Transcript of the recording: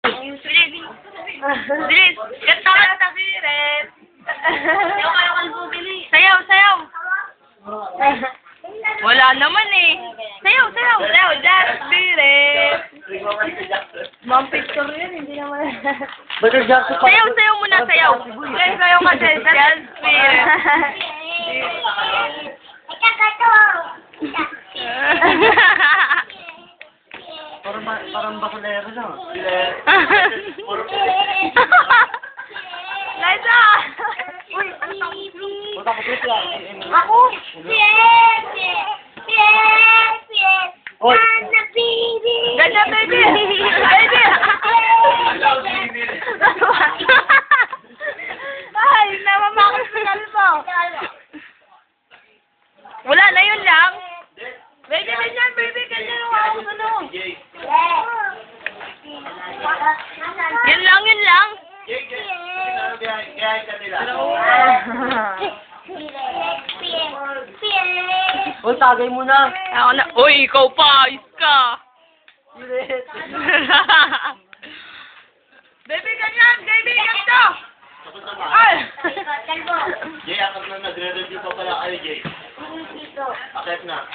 Bilis! Ganda ka na Spirit! Sayaw kayo kalbo, bilis! Sayaw, sayaw! Wala naman eh! Sayaw, sayaw! Sayaw, Just Spirit! Ma'am picture yun, hindi naman. Sayaw, sayaw muna, sayaw! Sayaw, sayaw kasi, Just Spirit! Parang bakulero na. Liza! Uy! Ako? Oy! Ganda, baby! Baby! Ay, namamakit sa kalbo. Wala na, yun lang. Baby, ganyan, baby, ganyan ang ako ano. Yun lang, yun lang. Oy, tagay mo na. Ako na. Uy, ikaw pa, ayos ka. Baby, ganyan, baby, ganito. Ay! Jay, akit na nagre-review pa pala kayo, Jay. Akit na.